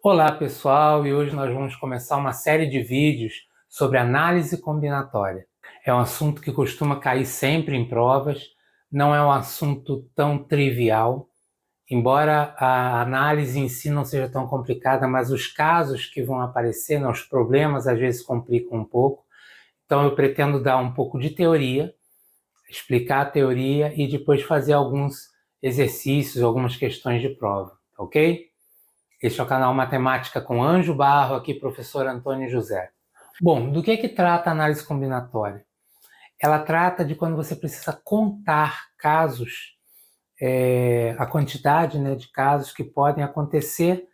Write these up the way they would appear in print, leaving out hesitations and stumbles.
Olá pessoal, e hoje nós vamos começar uma série de vídeos sobre análise combinatória. É um assunto que costuma cair sempre em provas, não é um assunto tão trivial, embora a análise em si não seja tão complicada, mas os casos que vão aparecer, os problemas às vezes complicam um pouco. Então eu pretendo dar um pouco de teoria, explicar a teoria e depois fazer alguns exercícios, algumas questões de prova, ok? Este é o canal Matemática com Anjo Barro, aqui professor Antônio José. Bom, do que trata a análise combinatória? Ela trata de quando você precisa contar casos, a quantidade de casos que podem acontecer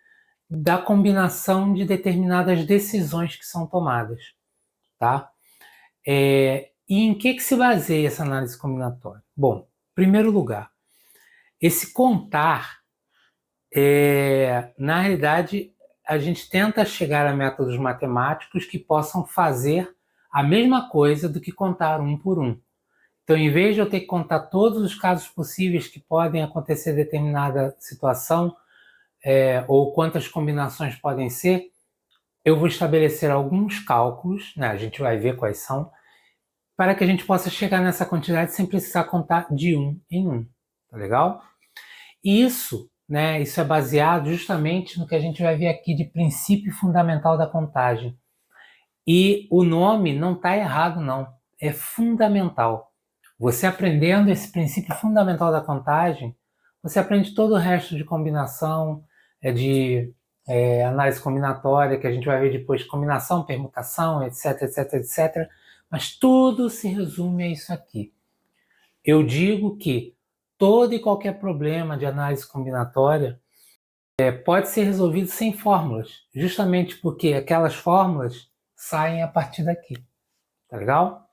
da combinação de determinadas decisões que são tomadas, tá? E em que se baseia essa análise combinatória? Bom, em primeiro lugar, esse contar na realidade, a gente tenta chegar a métodos matemáticos que possam fazer a mesma coisa do que contar um por um. Então, em vez de eu ter que contar todos os casos possíveis que podem acontecer em determinada situação, ou quantas combinações podem ser, eu vou estabelecer alguns cálculos, a gente vai ver quais são, para que a gente possa chegar nessa quantidade sem precisar contar de um em um. Tá legal? Isso é baseado justamente no que a gente vai ver aqui de princípio fundamental da contagem. E o nome não está errado, não. É fundamental. Você aprendendo esse princípio fundamental da contagem, você aprende todo o resto de combinação, de análise combinatória, que a gente vai ver depois, combinação, permutação, etc, etc, etc. Mas tudo se resume a isso aqui. Eu digo que todo e qualquer problema de análise combinatória pode ser resolvido sem fórmulas, justamente porque aquelas fórmulas saem a partir daqui. Tá legal?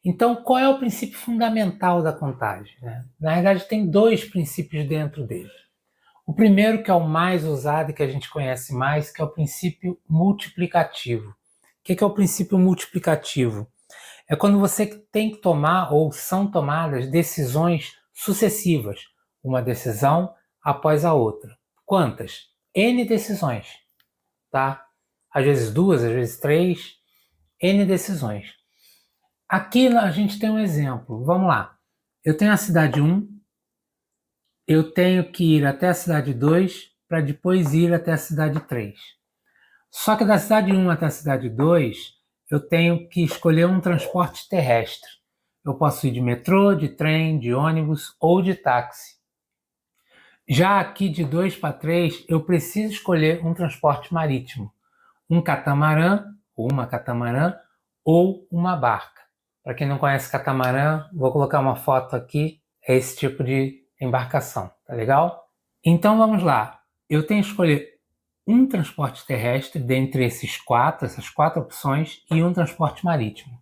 Então, qual é o princípio fundamental da contagem? Na verdade, tem dois princípios dentro dele. O primeiro, que é o mais usado e que a gente conhece mais, que é o princípio multiplicativo. O que é o princípio multiplicativo? É quando você tem que tomar ou são tomadas decisões sucessivas, uma decisão após a outra. Quantas? N decisões, tá? Às vezes duas, às vezes três, N decisões. Aqui a gente tem um exemplo, vamos lá. Eu tenho a cidade 1, eu tenho que ir até a cidade 2 para depois ir até a cidade 3. Só que da cidade 1 até a cidade 2, eu tenho que escolher um transporte terrestre. Eu posso ir de metrô, de trem, de ônibus ou de táxi. Já aqui de 2 para 3, eu preciso escolher um transporte marítimo. Um catamarã, ou uma catamarã, ou uma barca. Para quem não conhece catamarã, vou colocar uma foto aqui, é esse tipo de embarcação, tá legal? Então vamos lá, eu tenho que escolher um transporte terrestre dentre essas quatro opções, e um transporte marítimo.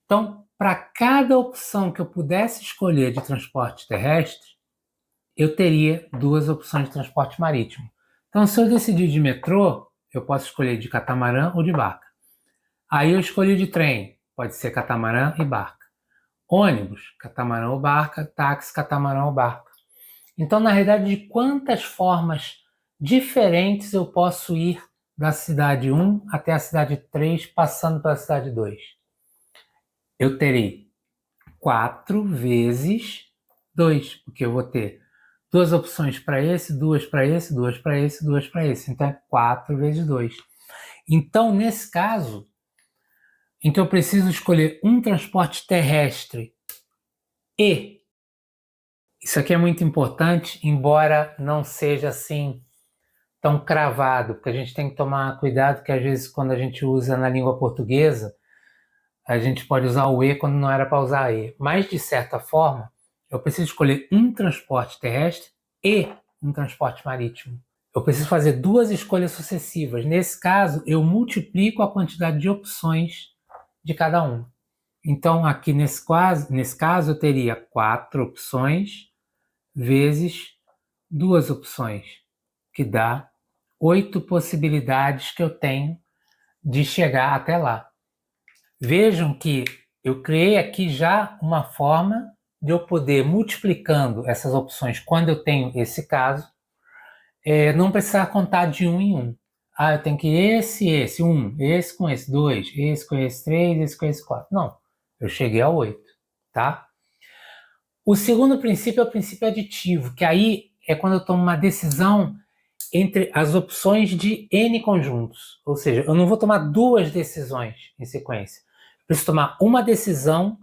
Então, para cada opção que eu pudesse escolher de transporte terrestre, eu teria duas opções de transporte marítimo. Então, se eu decidir de metrô, eu posso escolher de catamarã ou de barca. Aí eu escolhi de trem, pode ser catamarã e barca. Ônibus, catamarã ou barca, táxi, catamarã ou barca. Então, na realidade, de quantas formas diferentes eu posso ir da cidade 1 até a cidade 3, passando pela cidade 2? Eu terei 4 vezes 2, porque eu vou ter duas opções para esse, duas para esse, duas para esse, duas para esse. Então, é 4 vezes 2. Então, nesse caso, então eu preciso escolher um transporte terrestre e isso aqui é muito importante, embora não seja assim tão cravado, porque a gente tem que tomar cuidado que às vezes quando a gente usa na língua portuguesa, a gente pode usar o E quando não era para usar E. Mas, de certa forma, eu preciso escolher um transporte terrestre e um transporte marítimo. Eu preciso fazer duas escolhas sucessivas. Nesse caso, eu multiplico a quantidade de opções de cada um. Então, aqui nesse caso, eu teria 4 opções vezes duas opções, que dá 8 possibilidades que eu tenho de chegar até lá. Vejam que eu criei aqui já uma forma de eu poder, multiplicando essas opções, quando eu tenho esse caso, não precisar contar de um em um. eu tenho que esse, esse com esse, 2, esse com esse, 3, esse com esse, 4. Não, eu cheguei ao 8, tá? O segundo princípio é o princípio aditivo, que aí é quando eu tomo uma decisão entre as opções de N conjuntos. Ou seja, eu não vou tomar duas decisões em sequência. Eu preciso tomar uma decisão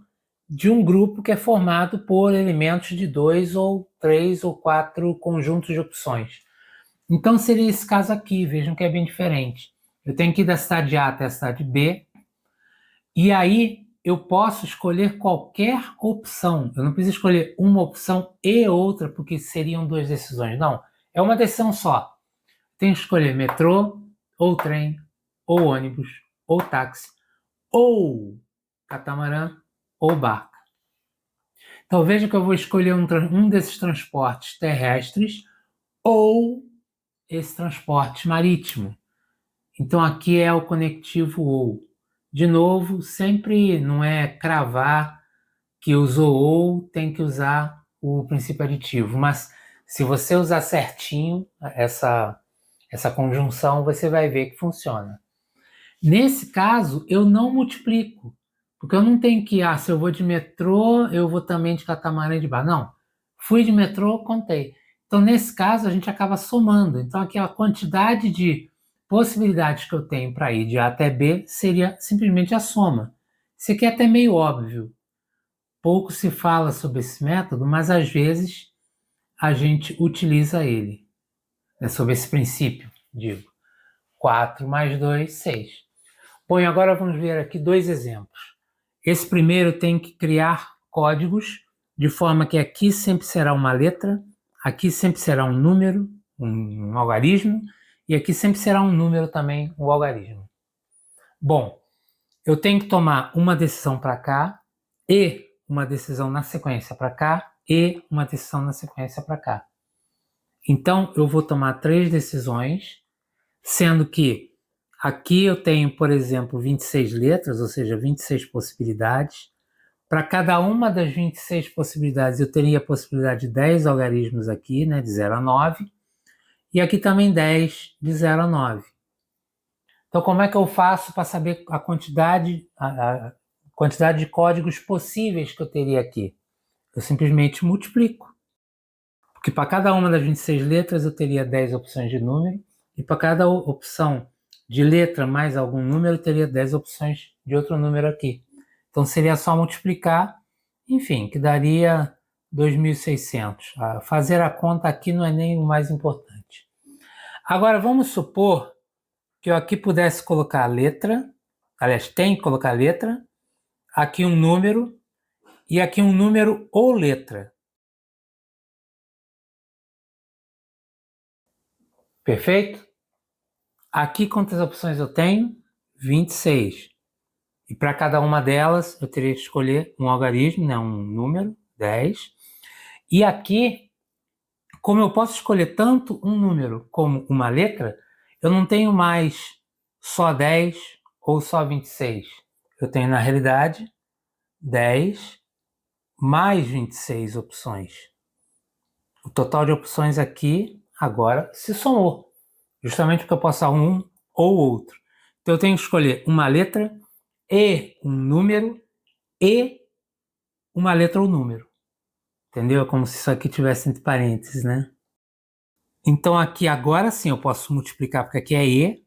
de um grupo que é formado por elementos de 2 ou 3 ou 4 conjuntos de opções. Então seria esse caso aqui, vejam que é bem diferente. Eu tenho que ir da cidade A até a cidade B, e aí eu posso escolher qualquer opção. Eu não preciso escolher uma opção e outra, porque seriam duas decisões. Não, é uma decisão só. Tenho que escolher metrô, ou trem, ou ônibus, ou táxi, ou catamarã, ou barca. Então veja que eu vou escolher um desses transportes terrestres ou esse transporte marítimo. Então aqui é o conectivo ou. De novo, sempre não é cravar que usou ou, tem que usar o princípio aditivo. Mas se você usar certinho essa conjunção, você vai ver que funciona. Nesse caso, eu não multiplico, porque eu não tenho que, se eu vou de metrô, eu vou também de catamarã e de barco. Não, fui de metrô, contei. Então, nesse caso, a gente acaba somando. Então, aqui a quantidade de possibilidades que eu tenho para ir de A até B seria simplesmente a soma. Isso aqui é até meio óbvio. Pouco se fala sobre esse método, mas às vezes a gente utiliza ele. Sobre esse princípio, digo. 4 mais 2, 6. Bom, e agora vamos ver aqui dois exemplos. Esse primeiro tem que criar códigos, de forma que aqui sempre será uma letra, aqui sempre será um número, um algarismo, e aqui sempre será um número também, um algarismo. Bom, eu tenho que tomar uma decisão para cá, e uma decisão na sequência para cá, e uma decisão na sequência para cá. Então, eu vou tomar 3 decisões, sendo que aqui eu tenho, por exemplo, 26 letras, ou seja, 26 possibilidades. Para cada uma das 26 possibilidades, eu teria a possibilidade de 10 algarismos aqui, né, de 0 a 9, e aqui também 10 de 0 a 9. Então, como é que eu faço para saber a quantidade de códigos possíveis que eu teria aqui? Eu simplesmente multiplico. Porque para cada uma das 26 letras eu teria 10 opções de número, e para cada opção de letra mais algum número, eu teria 10 opções de outro número aqui. Então seria só multiplicar, enfim, que daria 2.600. Fazer a conta aqui não é nem o mais importante. Agora vamos supor que eu aqui pudesse colocar a letra, aliás, tem que colocar a letra, aqui um número, e aqui um número ou letra. Perfeito? Aqui quantas opções eu tenho? 26. E para cada uma delas eu teria que escolher um algarismo, né, um número, 10. E aqui, como eu posso escolher tanto um número como uma letra, eu não tenho mais só 10 ou só 26. Eu tenho, na realidade, 10 mais 26 opções. O total de opções aqui agora se somou, justamente porque eu posso usar um ou outro. Então eu tenho que escolher uma letra e um número e uma letra ou número. Entendeu? É como se isso aqui tivesse entre parênteses, né? Então aqui agora sim eu posso multiplicar, porque aqui é E,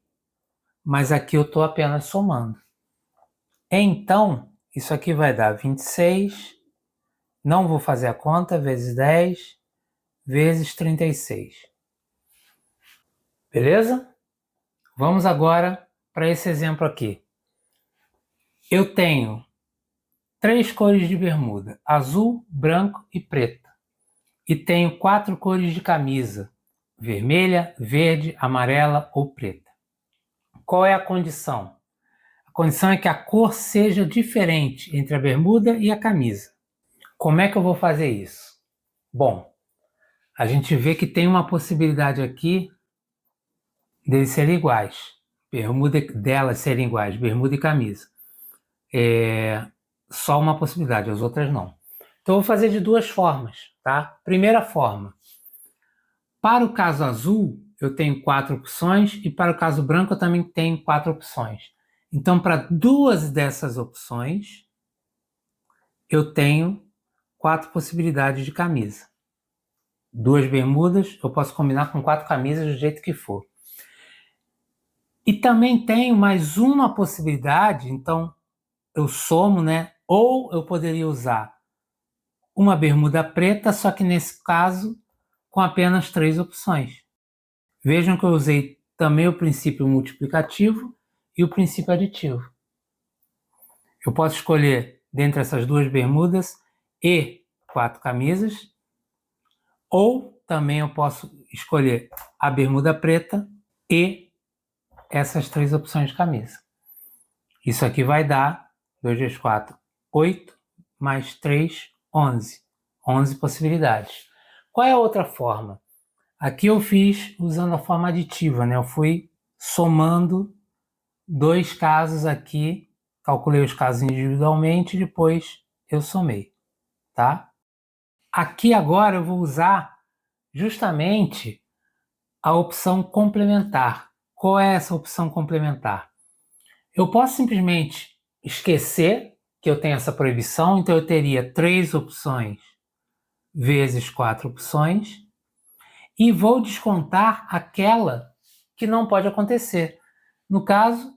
mas aqui eu estou apenas somando. Então, isso aqui vai dar 26, não vou fazer a conta, vezes 10, vezes 36. Beleza? Vamos agora para esse exemplo aqui. Eu tenho 3 cores de bermuda, azul, branco e preta. E tenho 4 cores de camisa, vermelha, verde, amarela ou preta. Qual é a condição? A condição é que a cor seja diferente entre a bermuda e a camisa. Como é que eu vou fazer isso? Bom, a gente vê que tem uma possibilidade aqui deles serem iguais. Delas serem iguais, bermuda e camisa. Só uma possibilidade, as outras não. Então eu vou fazer de duas formas, tá? Primeira forma. Para o caso azul, eu tenho 4 opções e para o caso branco eu também tenho 4 opções. Então, para 2 dessas opções, eu tenho 4 possibilidades de camisa. 2 bermudas, eu posso combinar com 4 camisas do jeito que for. E também tenho mais uma possibilidade, então eu somo, né? Ou eu poderia usar uma bermuda preta, só que nesse caso com apenas 3 opções. Vejam que eu usei também o princípio multiplicativo e o princípio aditivo. Eu posso escolher dentre essas 2 bermudas e 4 camisas, ou também eu posso escolher a bermuda preta e essas 3 opções de camisa. Isso aqui vai dar 2 vezes 4, 8, mais 3, 11. 11 possibilidades. Qual é a outra forma? Aqui eu fiz usando a forma aditiva, né? Eu fui somando 2 casos aqui, calculei os casos individualmente e depois eu somei, tá? Aqui agora eu vou usar justamente a opção complementar. Qual é essa opção complementar? Eu posso simplesmente esquecer que eu tenho essa proibição, então eu teria 3 opções vezes 4 opções e vou descontar aquela que não pode acontecer. No caso,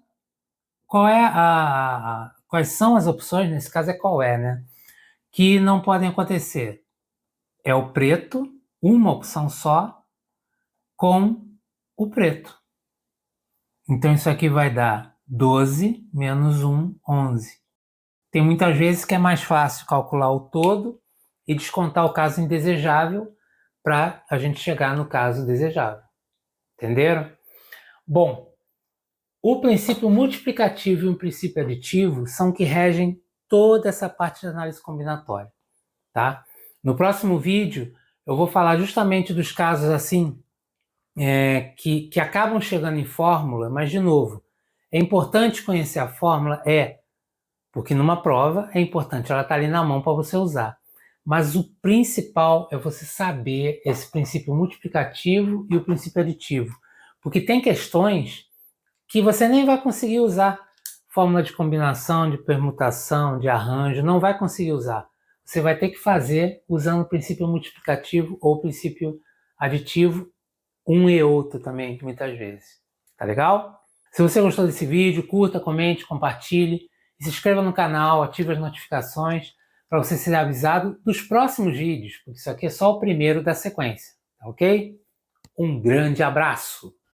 quais são as opções, nesse caso é qual é, né? Que não podem acontecer. É o preto, uma opção só, com o preto. Então isso aqui vai dar 12 menos 1, 11. Tem muitas vezes que é mais fácil calcular o todo e descontar o caso indesejável para a gente chegar no caso desejável. Entenderam? Bom, o princípio multiplicativo e o princípio aditivo são que regem toda essa parte de análise combinatória, tá? No próximo vídeo eu vou falar justamente dos casos assim que acabam chegando em fórmula, mas de novo, é importante conhecer a fórmula, porque numa prova é importante ela estar ali na mão para você usar. Mas o principal é você saber esse princípio multiplicativo e o princípio aditivo, porque tem questões que você nem vai conseguir usar fórmula de combinação, de permutação, de arranjo, não vai conseguir usar. Você vai ter que fazer usando o princípio multiplicativo ou o princípio aditivo, um e outro também, muitas vezes. Tá legal? Se você gostou desse vídeo, curta, comente, compartilhe, e se inscreva no canal, ative as notificações para você ser avisado dos próximos vídeos, porque isso aqui é só o primeiro da sequência, tá ok? Um grande abraço!